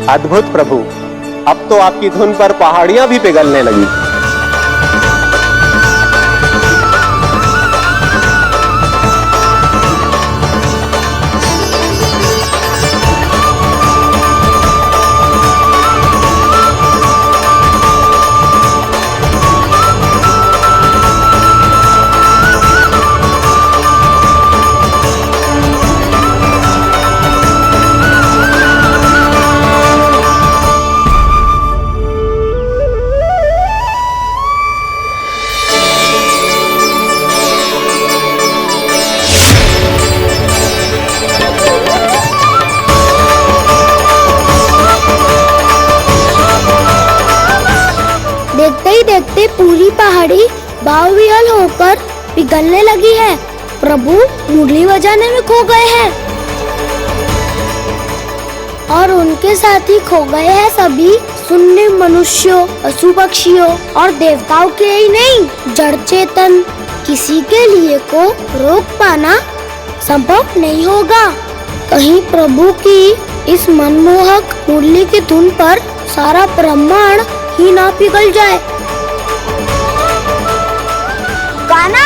अद्भुत प्रभु, अब तो आपकी धुन पर पहाड़ियां भी पिघलने लगी। देखते ही देखते पूरी पहाड़ी बावरियल होकर पिघलने लगी है। प्रभु मुरली बजाने में खो गए हैं और उनके साथ ही खो गए हैं सभी सुनने मनुष्यों, पशु पक्षियों और देवताओं के ही नहीं, जड़ चेतन किसी के लिए को रोक पाना संभव नहीं होगा। कहीं प्रभु की इस मनमोहक मुरली की धुन पर सारा ब्रह्मांड ही ना पिघल जाए। गाना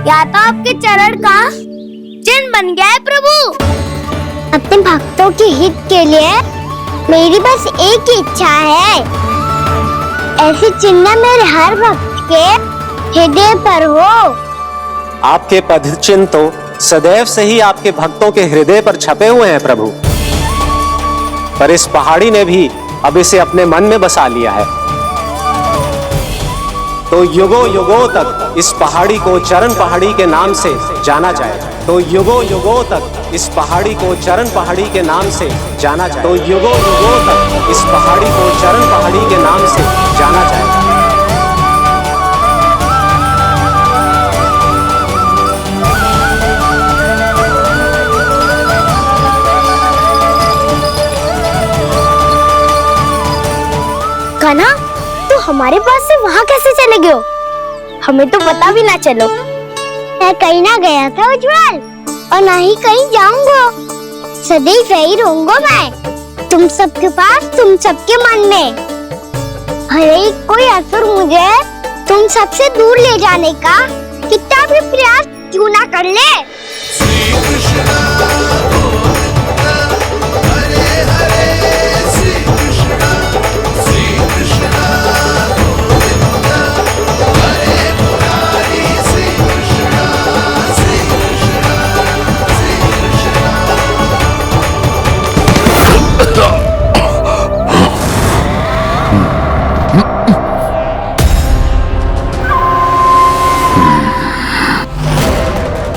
या तो आपके चरण का चिन्ह बन गया है प्रभु। अपने भक्तों के हित के लिए मेरी बस एक ही इच्छा है, ऐसी चिन्ह मेरे हर भक्त के हृदय पर हो। आपके पद चिन्ह तो सदैव से ही आपके भक्तों के हृदय पर छपे हुए हैं प्रभु, पर इस पहाड़ी ने भी अब इसे अपने मन में बसा लिया है। तो युगों युगों तक इस पहाड़ी को चरण पहाड़ी के नाम से जाना जाएगा। तो युगों युगों तक इस पहाड़ी को चरण पहाड़ी के नाम से जाना जाएगा। तो युगों युगों तक इस पहाड़ी को चरण पहाड़ी के नाम से जाना जाएगा। कान्हा, तो हमारे पास से वहाँ कैसे चले गए हो? हमें तो पता भी ना चलो। मैं कहीं ना गया था उज्जवल, और ना ही कहीं जाऊंगा। सदैव यही रहूंगा मैं, तुम सबके पास, तुम सबके मन में। हर एक कोई असुर मुझे तुम सबसे दूर ले जाने का कितना भी प्रयास क्यों ना कर ले।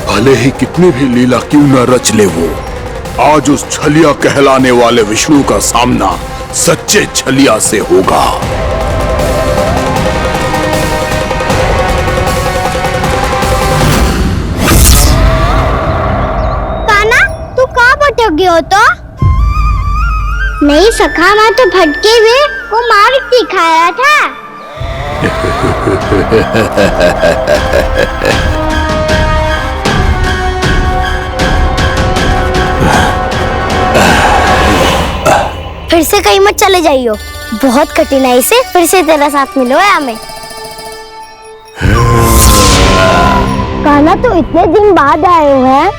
भले ही कितनी भी लीला क्यों न रच ले वो, आज उस छलिया कहलाने वाले विष्णु का सामना सच्चे छलिया से होगा। कान्हा, तू कहाँ भटक गया हो तो? नहीं सखा, मैं तो भटके हुए वो मार्ग दिखाया था। फिर से कहीं मत चले जाइयो, बहुत कठिनाई से फिर से तेरा साथ मिलो है हमें। कान्हा, तो इतने दिन बाद आए हुए हैं,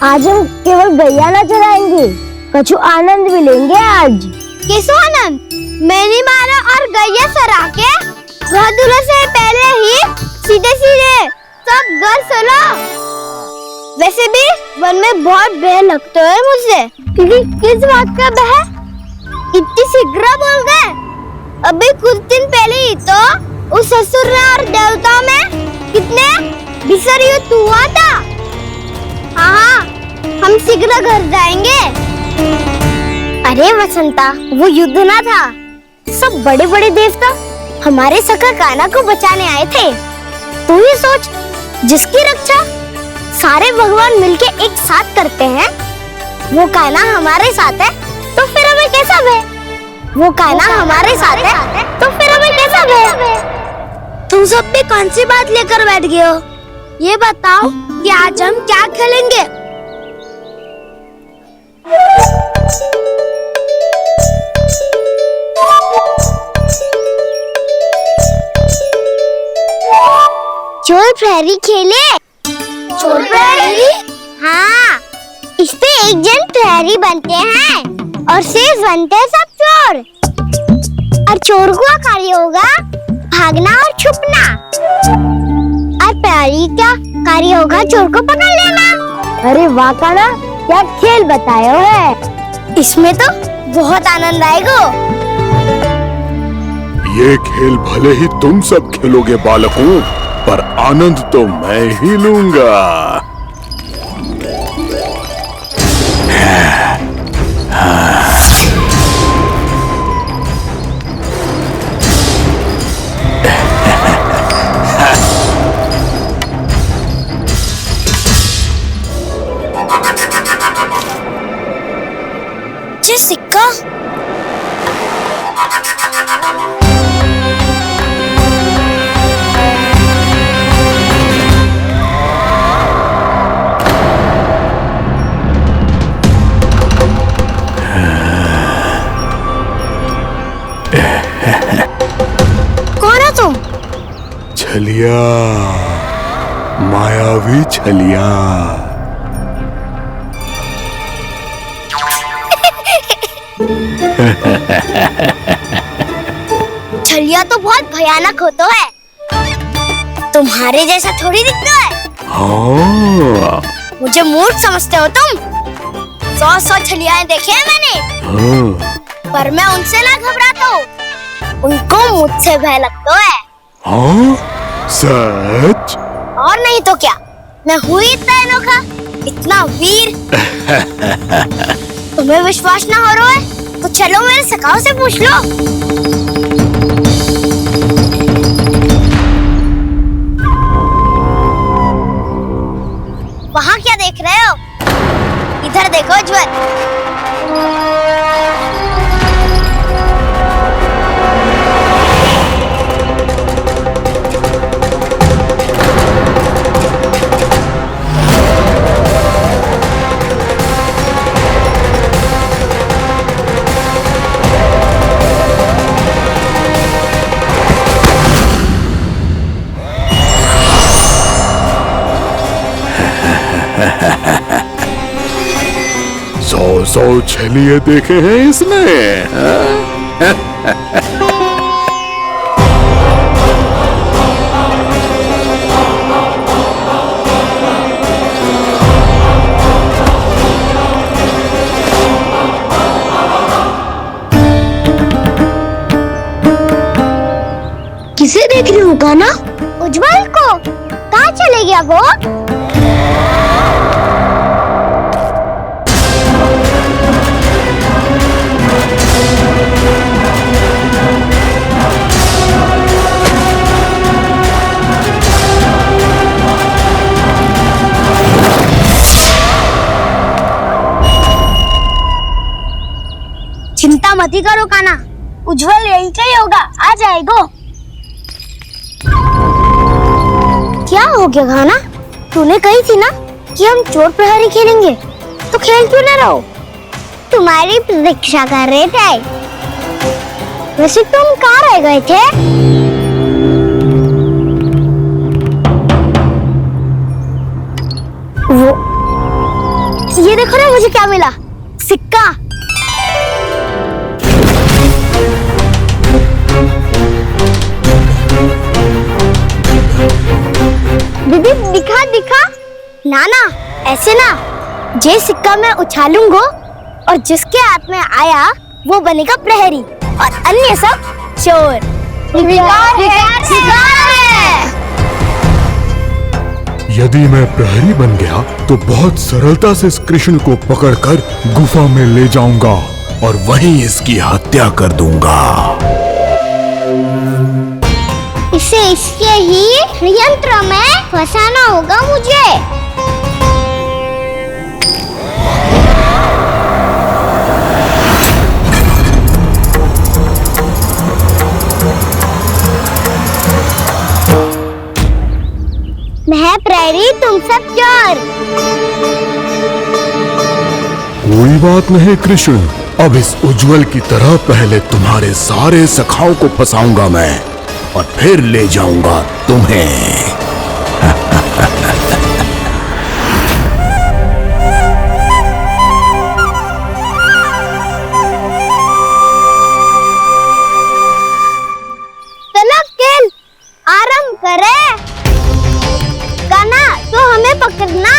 आज हम केवल गैया ना चराएंगे, कुछ आनंद भी लेंगे आज। किसो आनंद? मैंने मारा और गैया सरा के घर से पहले ही सीधे सीधे सब घर चलो। वैसे भी वन में बहुत भय लगता है मुझे, क्योंकि किस बात का भय? इतनी शीघ्र बोल गए, अभी कुछ दिन पहले ही तो उस ससुर और देवता में कितने भीषण युद्ध हुआ था। हाँ, हम शीघ्र घर जाएंगे। अरे वसंता, वो युद्ध ना था, सब बड़े बड़े देवता हमारे सखा कान्हा को बचाने आए थे। तू ही सोच, जिसकी रक्षा सारे भगवान मिलके एक साथ करते हैं, वो कान्हा हमारे साथ है तो फिर हमें कैसा भय? वो कान्हा हमारे साथ है तो फिर हमें कैसा भय? तुम सब भी कौन सी बात लेकर बैठ गए हो? ये बताओ कि आज हम क्या खेलेंगे? चोर प्रहरी खेले? चोर प्रहरी? हाँ, इसमें एक जन प्रहरी बनते हैं और शेष बनते हैं सब चोर। और चोर का कार्य होगा भागना और छुपना, और प्रहरी का कार्य होगा चोर को पकड़ लेना। अरे वाह कान्हा, क्या खेल बताया है। इसमें तो बहुत आनंद आएगा। ये खेल भले ही तुम सब खेलोगे बालकों, पर आनंद तो मैं ही लूंगा। ये सिक्का कौन है तुम? छलिया, मायावी छलिया। छलिया तो बहुत भयानक होता है, तुम्हारे जैसा थोड़ी दिखता है। हाँ। मुझे मूर्ख समझते हो तुम? 100 छलियाएं देखे हैं मैंने। हाँ। पर मैं उनसे ना घबराता हूँ, उनको मुझसे भय लगता है। हाँ? सच? और नहीं तो क्या, मैं हूँ इतना अनोखा, इतना वीर। तुम्हें विश्वास ना हो रहा है तो चलो मेरे सखाओं से पूछ लो। वहाँ क्या देख रहे हो? इधर देखो ज्वर। सौ छलिए देखे हैं इसने। किसे देख रही हूँ कान्हा? उज्जवल को। कहाँ चले गया वो? चिंता मत करो कान्हा, उज्जवल यहीं का ही होगा, आ जाएगा। क्या हो गया कान्हा? तूने कही थी ना कि हम चोर प्रहरी खेलेंगे, तो खेल क्यों ना रहो? तुम्हारी प्रतीक्षा कर रहे थे। वैसे तुम कहाँ रह गए थे? वो ये देखो ना, मुझे क्या मिला? सिक्का। दीदी दिखा दिखा। ना ना, ऐसे ना, ये सिक्का मैं उछालूंगा और जिसके हाथ में आया वो बनेगा प्रहरी और अन्य सब चोर स्वीकार है। यदि मैं प्रहरी बन गया तो बहुत सरलता से इस कृष्ण को पकड़कर गुफा में ले जाऊंगा और वहीं इसकी हत्या कर दूंगा। इसे इसके ही यंत्र में फंसाना होगा मुझे। मैं प्रहरी, तुम सब चोर। कोई बात नहीं कृष्ण, अब इस उज्जवल की तरह पहले तुम्हारे सारे सखाओं को फंसाऊंगा मैं और फिर ले जाऊंगा तुम्हें। चलो खेल आरंभ करें। कान्हा, तो हमें पकड़ना।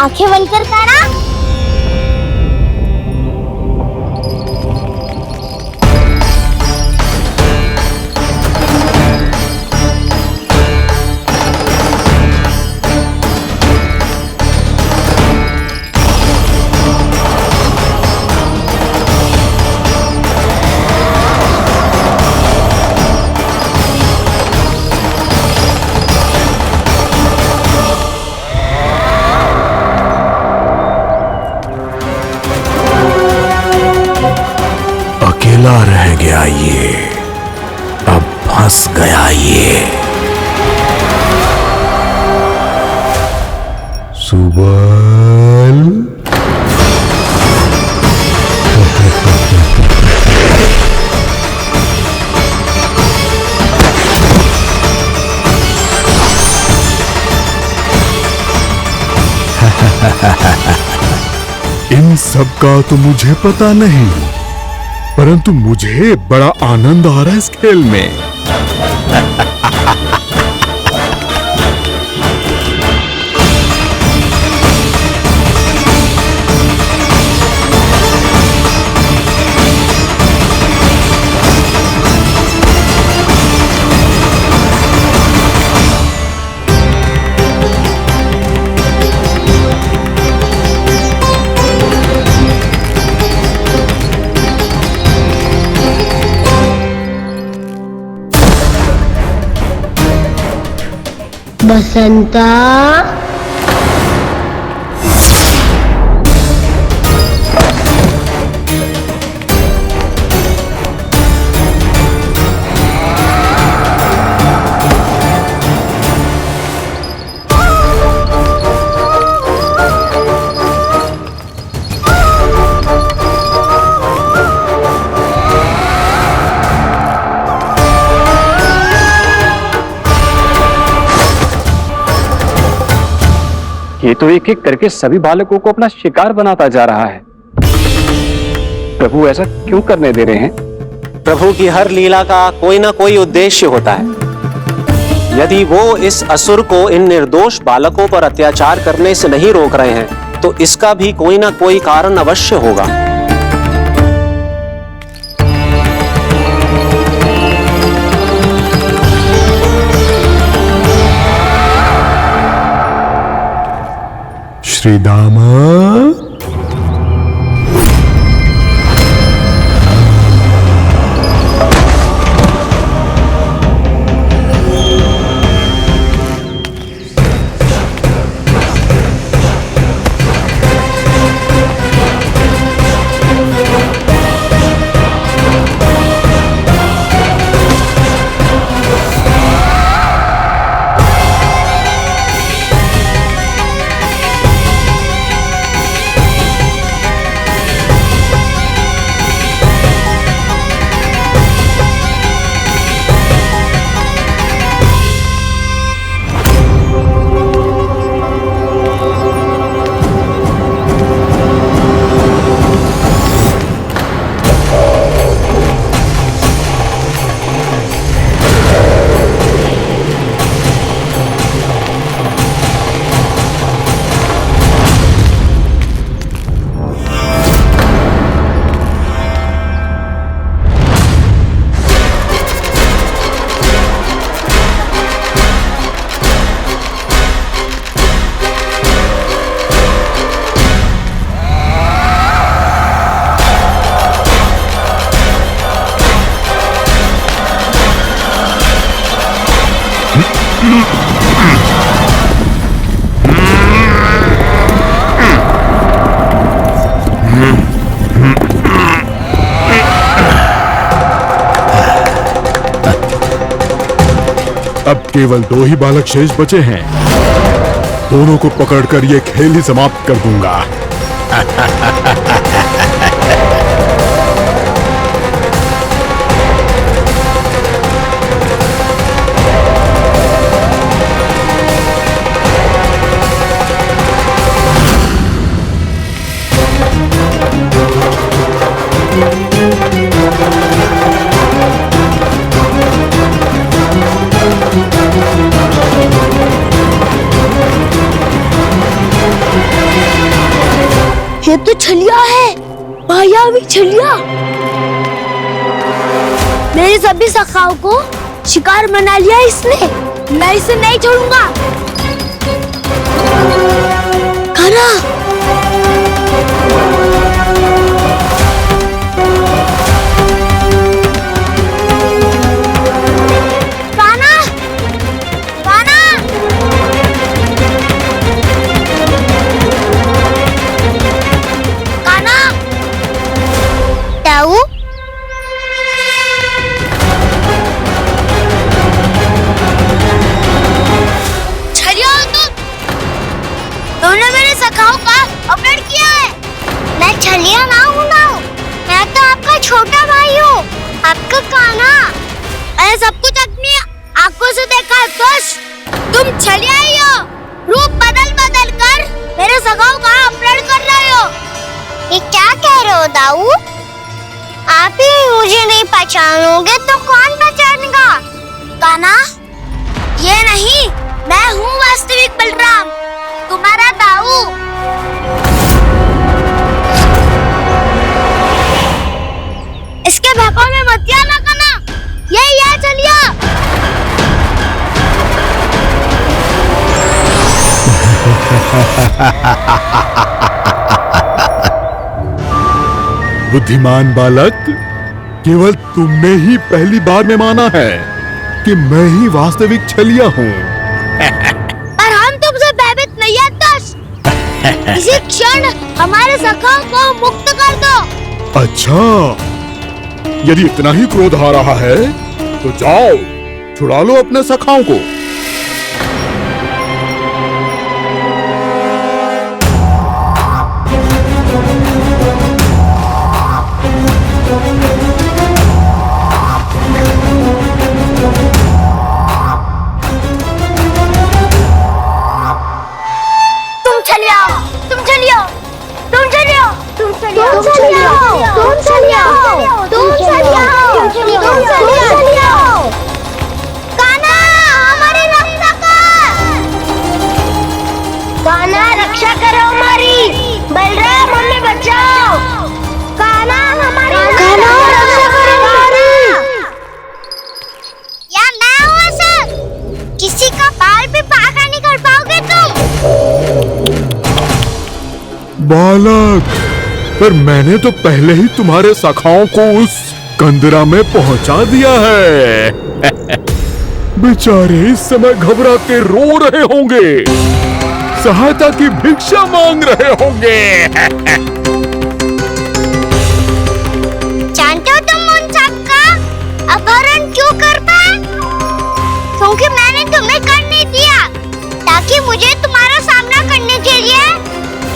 आंखें बंद कर कान्हा। अकेला रह गया ये, अब फंस गया ये। सुबल इन सब का तो मुझे पता नहीं, परंतु मुझे बड़ा आनंद आ रहा है इस खेल में। बसंता, ये तो एक एक करके सभी बालकों को अपना शिकार बनाता जा रहा है। प्रभु ऐसा क्यों करने दे रहे हैं? प्रभु की हर लीला का कोई ना कोई उद्देश्य होता है। यदि वो इस असुर को इन निर्दोष बालकों पर अत्याचार करने से नहीं रोक रहे हैं तो इसका भी कोई ना कोई कारण अवश्य होगा। श्रीदामा, केवल 2 ही बालक शेष बचे हैं। दोनों को पकड़कर ये खेल ही समाप्त कर दूंगा। ये तो छलिया है, मायावी छलिया। मेरे सभी सखाओं को शिकार बना लिया इसने। मैं इसे नहीं छोड़ूंगा। कान्हा, कान्हा, कान्हा। कान्हा, दाऊ, छलिया तुमने मेरे सखाओं का अपहरण किया है। मैं छलिया ना हूँ मैं तो आपका छोटा भाई हूँ, आपका कान्हा। मैंने सब कुछ अपनी आंखों से देखा है। तुम छलिया ही हो। रूप बदल बदल कर मेरे सखाओं का अपहरण कर रहे हो। ये क्या कह रहे हो दाऊ? आप ही मुझे नहीं पहचानोगे तो कौन पहचानेगा? कान्हा, ये नहीं, मैं हूँ वास्तविक बलराम, तुम्हारा दाऊ। इसके भौकाल में मत आना कान्हा, ये चलिए। बुद्धिमान बालक, केवल तुमने ही पहली बार में माना है कि मैं ही वास्तविक छलिया हूँ। पर हम तुमसे भयभीत नहीं है दस। इसी क्षण हमारे सखाओं को मुक्त कर दो। अच्छा, यदि इतना ही क्रोध आ रहा है तो जाओ, छुड़ा लो अपने सखाओं को। रक्षा करो हमारी। बलराम, हमें बचाओ। कान्हा, हमारी रक्षा करो हमारी। या मैं हूँ ऐसा? किसी का बाल भी बांका नहीं कर पाओगे तुम। बालक, पर मैंने तो पहले ही तुम्हारे सखाओं को उस कंदरा में पहुंचा दिया है। बेचारे इस समय घबरा के रो रहे होंगे, सहायता की भिक्षा मांग रहे होंगे। जानते हो तुम उन सबका अपहरण क्यों कर पाए? क्योंकि मैंने तुम्हें कर नहीं दिया, ताकि मुझे तुम्हारा सामना करने के लिए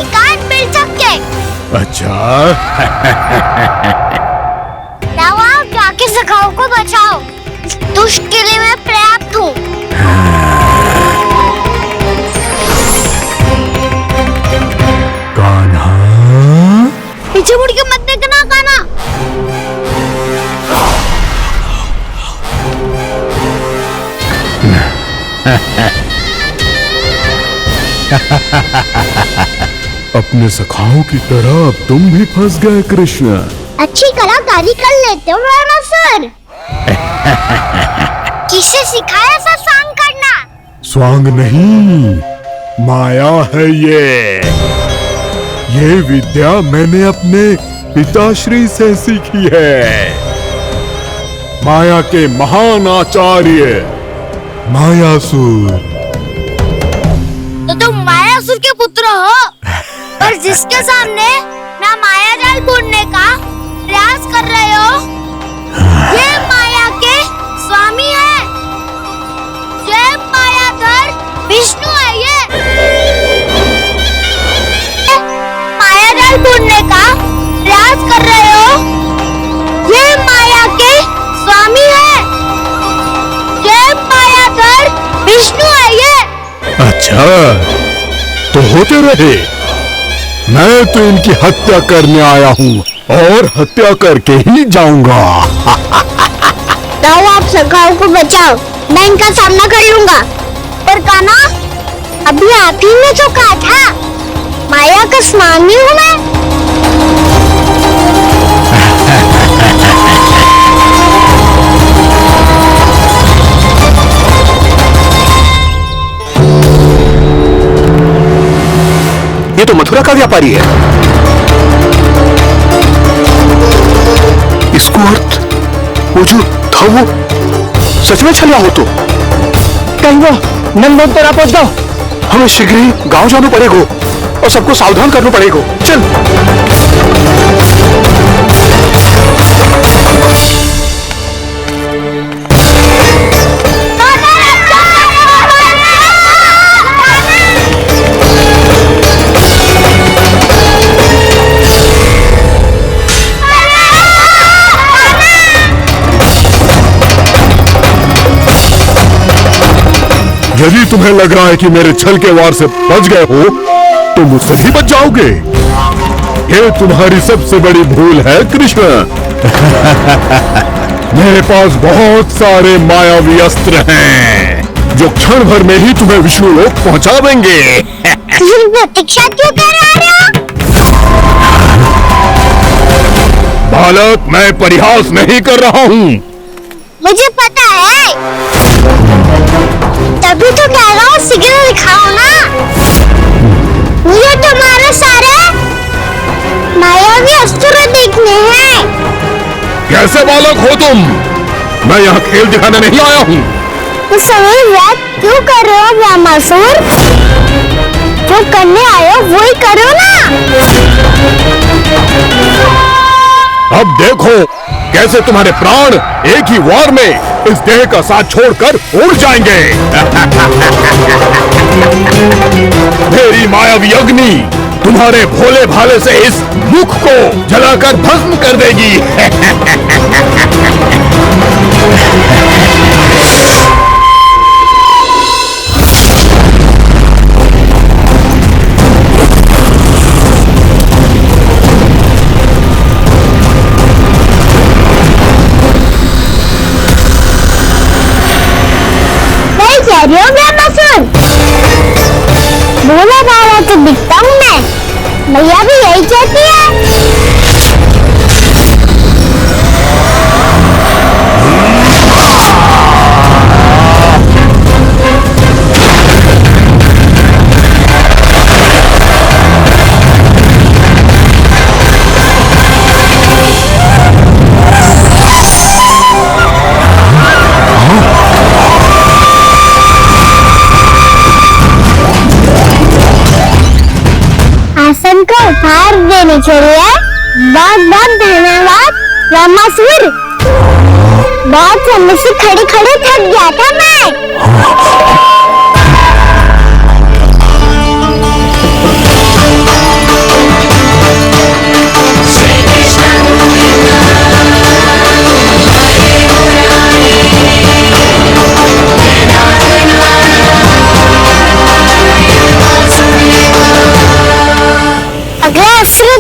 एकांत मिल सके। अच्छा। जाओ, जाके सखाओं को बचाओ। दुष्ट के लिए मैं पर्याप्त हूँ। कान्हा, पीछे मुड़ के मत देखना कान्हा। अपने सखाओं की तरह अब तुम भी फंस गए कृष्ण। अच्छी कलाकारी कर लेते हो राणा सर। किसे सिखाया ऐसा स्वांग करना? स्वांग नहीं, माया है ये विद्या मैंने अपने पिताश्री से सीखी है। माया के महान आचार्य मायासुर। तो तुम मायासुर के पुत्र हो, और जिसके सामने ना माया जाल बुनने का प्रयास कर रहे हो, ये माया के स्वामी है। ये मायाधर विष्णु है ये। मायाधर ढूंढने का प्रयास कर रहे हो? ये माया के स्वामी है। ये मायाधर विष्णु है ये। अच्छा, तो होते रहे। मैं तो इनकी हत्या करने आया हूँ और हत्या करके ही जाऊंगा। लाओ आप सखाओं को बचाओ, मैं इनका सामना कर लूंगा। पर कान्हा, अभी आप ही ने तो कहा था माया का स्वामी हूँ मैं। ये तो मथुरा का व्यापारी है। इसको अर्थ वो जो था वो सच में छलिया हो तो कहीं वो नंदन तो ना पहुंच जाओ। हमें शीघ्र ही गांव जाना पड़ेगा और सबको सावधान करना पड़ेगा। चल। यदि तुम्हें लग रहा है कि मेरे छल के वार से बच गए हो तो मुझसे भी बच जाओगे। ये तुम्हारी सबसे बड़ी भूल है कृष्ण। मेरे पास बहुत सारे मायावी अस्त्र हैं जो क्षण भर में ही तुम्हें विष्णु लोक पहुंचा देंगे। प्रतीक्षा क्यों कर रहे हो? बालक, मैं परिहास नहीं कर रहा हूँ। मुझे पता है, तभी तो कह रहा हूँ शीघ्र दिखाओ ना। मुझे तुम्हारे सारे मायावी अस्त्र देखने हैं। कैसे बालक हो तुम? मैं यहाँ खेल दिखाने नहीं आया हूँ। तो समय व्यर्थ क्यों कर रहे हो व्यामासुर? जो करने आए हो वही करो ना। अब देखो कैसे तुम्हारे प्राण एक ही वार में इस देह का साथ छोड़कर उड़ जाएंगे। मेरी मायावी अग्नि तुम्हारे भोले भाले से इस मुख को जलाकर भस्म कर देगी। भोला भाला तो दिखता हूँ मैं, मैया भी यही कहती है। आसन को उपहार देने के लिए बहुत बहुत धन्यवाद रामासुर। बहुत समय से खड़े खड़े थक गया था मैं।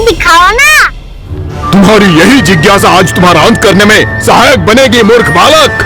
दिखाओ ना। तुम्हारी यही जिज्ञासा आज तुम्हारा अंत करने में सहायक बनेगी मूर्ख बालक।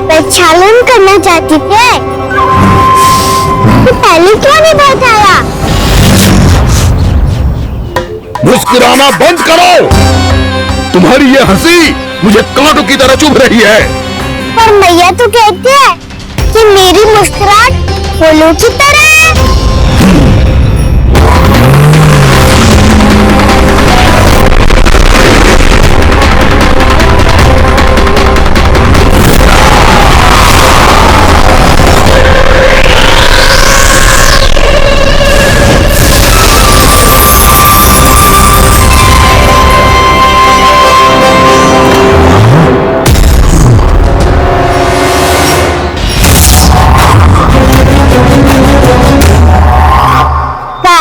प्रक्षालन करना चाहती थे तो पहले क्यों नहीं बताया? मुस्कुराना बंद करो। तुम्हारी ये हंसी मुझे कांटों की तरह चुभ रही है। पर मैया तो कहती है कि मेरी मुस्कुराहट फूलों की तरह है।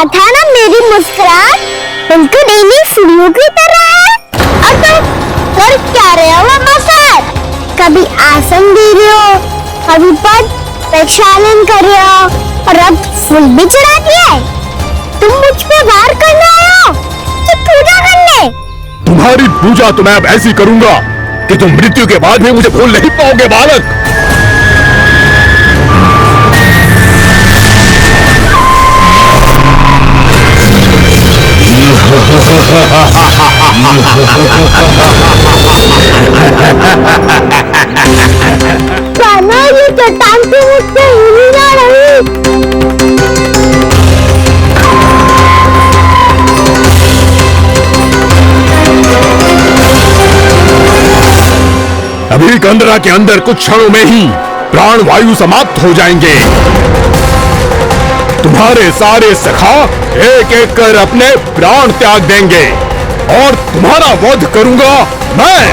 था ना मेरी मुस्कुराहट बिल्कुल इन्हीं फूलों की तरह है। और तुम कर क्या रहे हो वहाँ पर? कभी आसन दे रहे हो, कभी पद प्रक्षालन कर रहे हो और अब फूल भी चढ़ा दिए। तुम मुझ पे वार करने आए हो कि पूजा करने? तुम्हारी पूजा तो मैं अब ऐसी करूंगा कि तुम मृत्यु के बाद भी मुझे भूल नहीं पाओगे बालक। कान्हा, ये चट्टान तो मुझसे हिली ना रही। अभी कंदरा के अंदर कुछ क्षणों में ही प्राण वायु समाप्त हो जाएंगे। तुम्हारे सारे सखा एक एक कर अपने प्राण त्याग देंगे और तुम्हारा वध करूंगा मैं।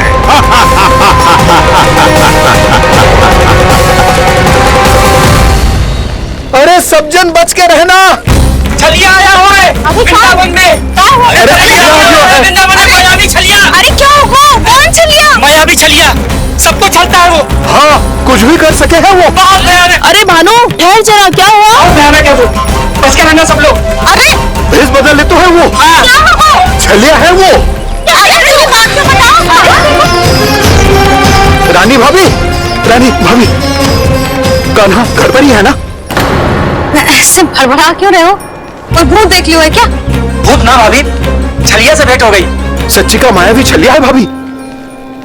अरे सब जन बच के रहना। छलिया आया हुआ है वृंदावन में। वृंदावन में मायावी छलिया। अरे क्या हुआ? कौन छलिया? मायावी छलिया, सबको छलता है वो। हाँ, कुछ भी कर सके है वो। बहुत भयानक। अरे भानु, ठहर जरा, क्या हुआ? बहुत भयानक है वो, बच के रहना सब लोग। अरे भेष बदल ले तो है वो। क्या हुआ? छलिया है वो। अरे मुझे बात तो बताओ। रानी भाभी, रानी भाभी, कान्हा घर पर ही है ना? ऐसे भड़बड़ा क्यों रहे हो? और भूत देख लियो है क्या? भूत ना भाभी, छलिया से भेंट हो गई। सच्ची का माया भी छलिया है भाभी।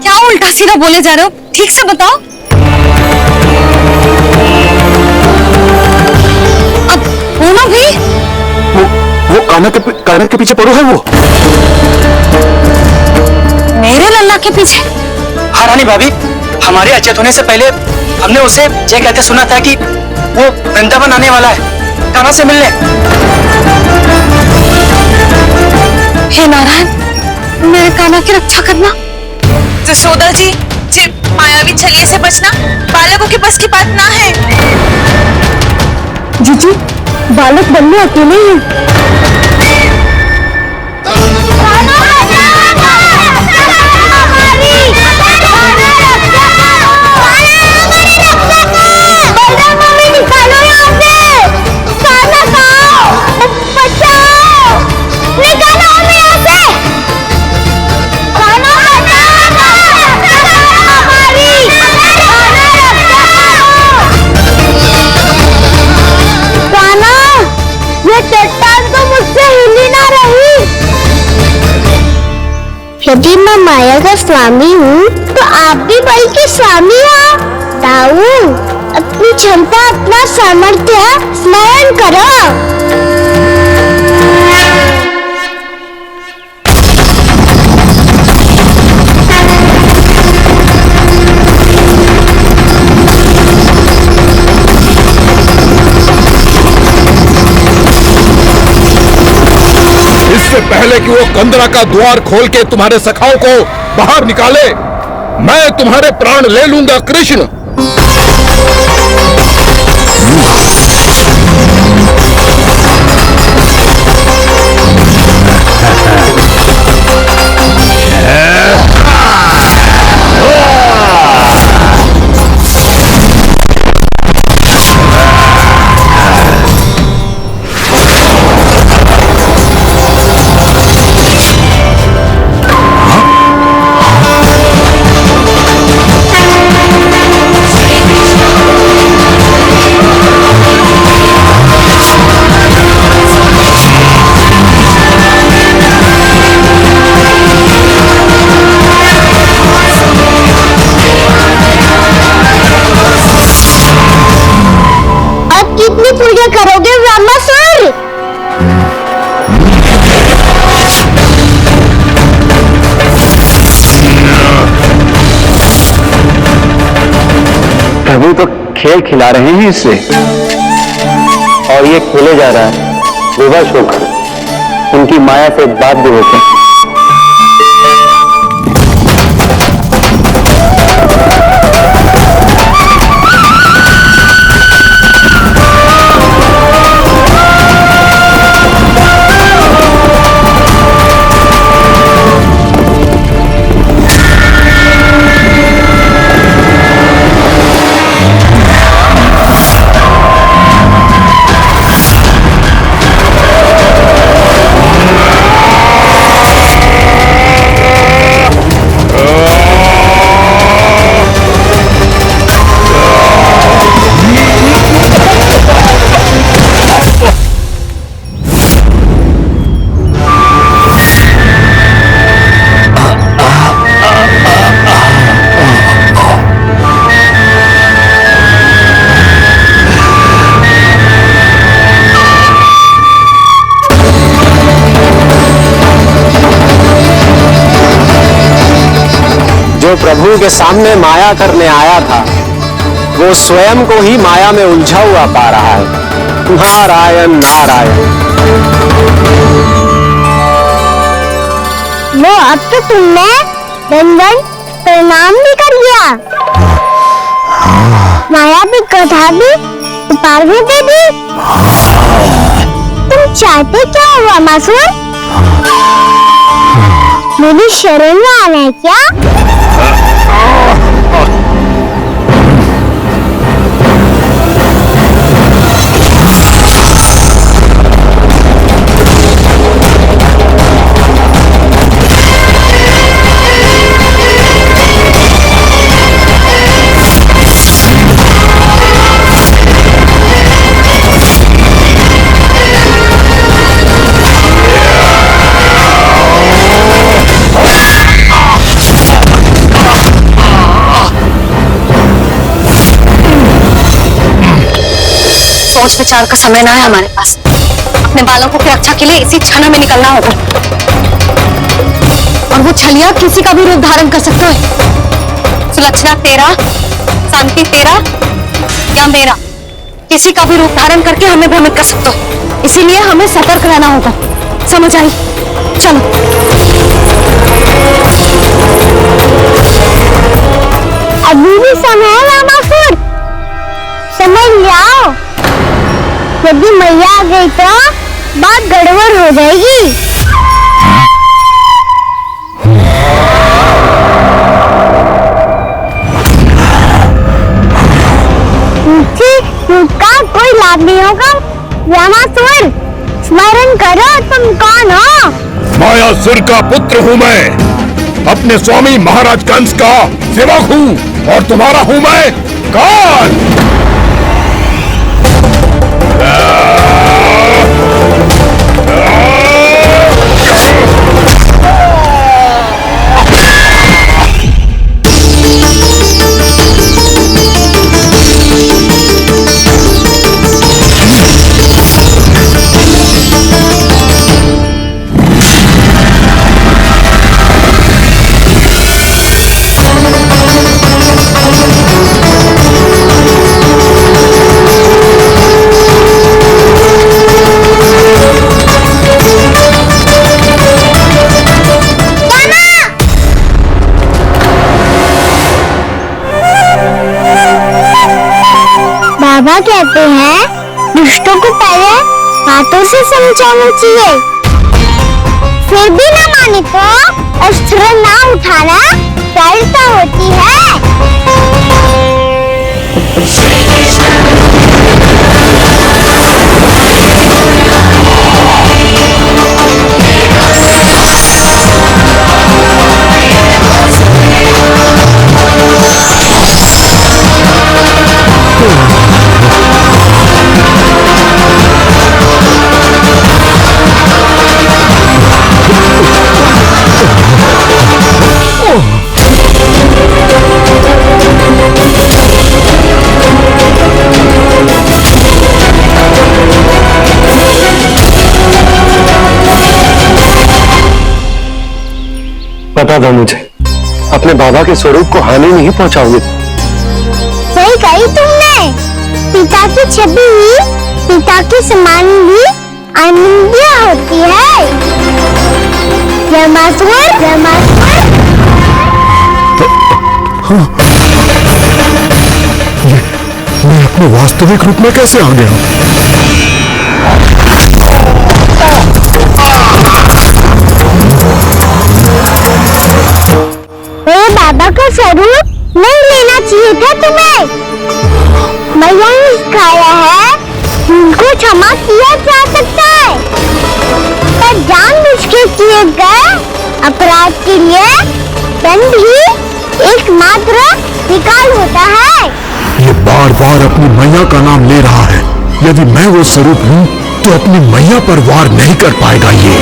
क्या उल्टा सीधा बोले जा रहे हो? ठीक से बताओ। अब बोलो भी। वो कान्हा के पीछे पड़ो है वो। मेरे लल्ला के पीछे? हाँ रानी भाभी, हमारे अचेत होने से पहले हमने उसे ये कहते सुना था कि वो वृंदावन आने वाला है कान्हा से मिलने। हे नारायण, मेरे कान्हा की रक्षा करना। जसोदा जी, मायावी छलिए से बचना बालकों के बस की बात ना है। जीजी, बालक बनने अकेले ही। यदि मैं माया का स्वामी हूँ तो आप भी बल के स्वामी हो। ताऊ, अपनी क्षमता, अपना सामर्थ्य स्मरण करो। इससे पहले कि वो कंदरा का द्वार खोल के तुम्हारे सखाओं को बाहर निकाले, मैं तुम्हारे प्राण ले लूंगा कृष्ण। खेल खिला रहे हैं इससे, और ये खेले जा रहा है विवश होकर उनकी माया से बाध्य होकर। जो प्रभु के सामने माया करने आया था वो स्वयं को ही माया में उलझा हुआ पा रहा है। नारायण नारायण। वो अब तो तुमने दंडन प्रणाम भी कर लिया, माया भी कथा भी उतार भी दे दी। तुम चाहते क्या हो वामासुर? मेरी शरण में आना है क्या? सोच विचार का समय ना है हमारे पास। अपने बालकों की रक्षा के लिए इसी क्षण में निकलना होगा। और वो छलिया किसी का भी रूप धारण कर सकता है। सुलक्षणा तेरा, शांति तेरा या मेरा, किसी का भी रूप धारण करके हमें भ्रमित कर सकते हो। इसीलिए हमें सतर्क रहना होगा। समझ आई? चलो। अभी भी समय है वामासुर, समझ जाओ। यदि मैया आ गई तो बात गड़बड़ हो जाएगी। का कोई लाभ नहीं होगा। वामासुर, स्मरण करो तुम कौन हो? मायासुर का पुत्र हूँ मैं, अपने स्वामी महाराज कंस का सेवक हूँ, और तुम्हारा हूँ मैं काल। बाबा कहते हैं दुष्टों को पहले हाथों से समझाना चाहिए, फिर भी ना माने तो अस्त्र ना उठाना सरलता होती है। बता दो मुझे, अपने बाबा के स्वरूप को हानि नहीं पहुंचाओगे? सही कही तुमने। की छवि पिता के समान भी आनंदित होती है। रमासुर, रमासुर। मैं अपने वास्तविक रूप में कैसे आ गया? मेरे बाबा का स्वरूप नहीं लेना चाहिए था तुम्हें। मैया ने सिखाया है उनको क्षमा किया जा सकता है, पर जानबूझ के किए गए अपराध के लिए दंड ही एकमात्र निकाल होता है। ये बार बार अपनी मैया का नाम ले रहा है। यदि मैं वो स्वरूप हूँ तो अपनी मैया पर वार नहीं कर पाएगा ये।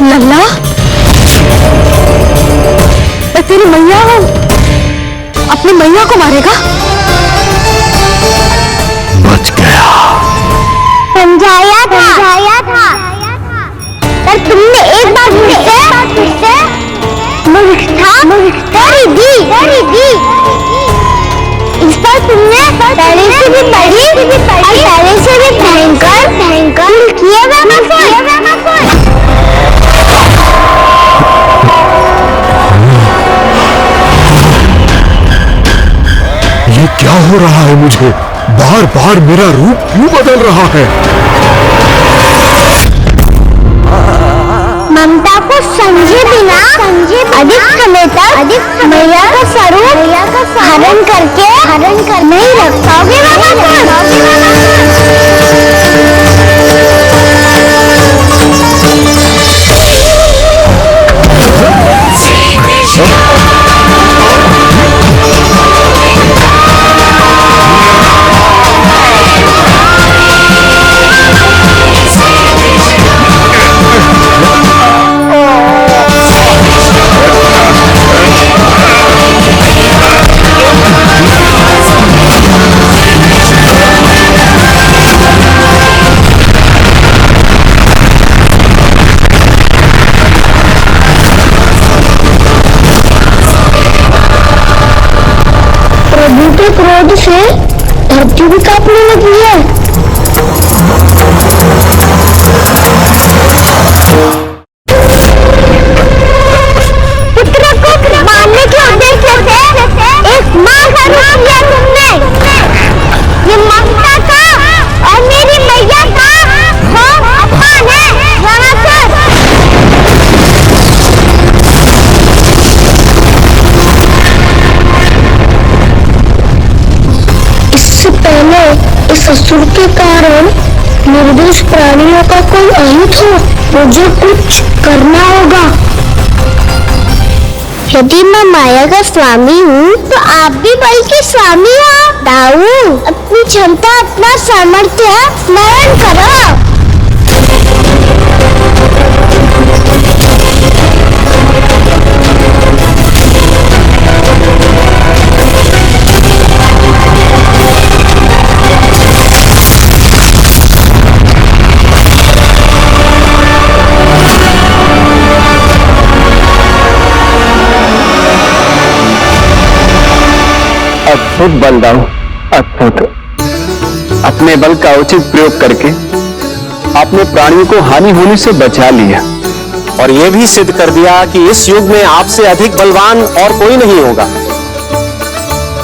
लल्ला, मैं तेरी मैया हूं। अपनी मैया को मारेगा? बच गया। समझाया था, पर तुमने एक बार मुझसे मूर्ख कर दी। इस पर तुमने पहले से भी बड़ी और पहले से भी भयंकर किए हुए। ये क्या हो रहा है मुझे? बार बार मेरा रूप क्यों बदल रहा है? ममता को समझे बिना अधिक समय तक मैया का स्वरूप हरण कर नहीं रख पाओगे क्रोध से धरती भी कांपने लगी है। पुत्र को मारने के उद्देश्य से एक मां का रूप लिया तुमने। ये ममता का और मेरी मैया का अपमान है। इससे पहले इस असुर के कारण निर्दोष प्राणियों का कोई अहित हो, मुझे कुछ करना होगा। यदि मैं माया का स्वामी हूँ तो आप भी बल के स्वामी हो। दाऊ, अपनी क्षमता अपना सामर्थ्य स्मरण करो। अद्भुत बलदाऊ, अद्भुत। अपने बल का उचित प्रयोग करके आपने प्राणियों को हानि होने से बचा लिया और यह भी सिद्ध कर दिया कि इस युग में आपसे अधिक बलवान और कोई नहीं होगा।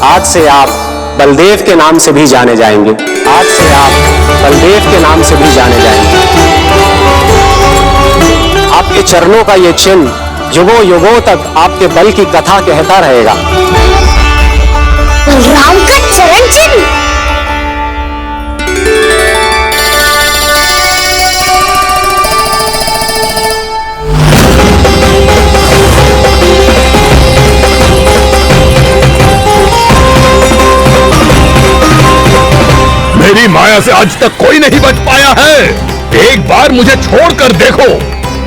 आज से आप बलदेव के नाम से भी जाने जाएंगे। आज से आप बलदेव के नाम से भी जाने जाएंगे। आपके चरणों का ये चिन्ह युगों युगों तक आपके बल की कथा कहता रहेगा। राम का चरण चिन्ह। मेरी माया से आज तक कोई नहीं बच पाया है। एक बार मुझे छोड़कर देखो,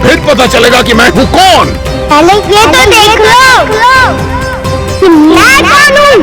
फिर पता चलेगा कि मैं हूँ कौन। पहले ये तो देख लो कि मैं कौन हूँ।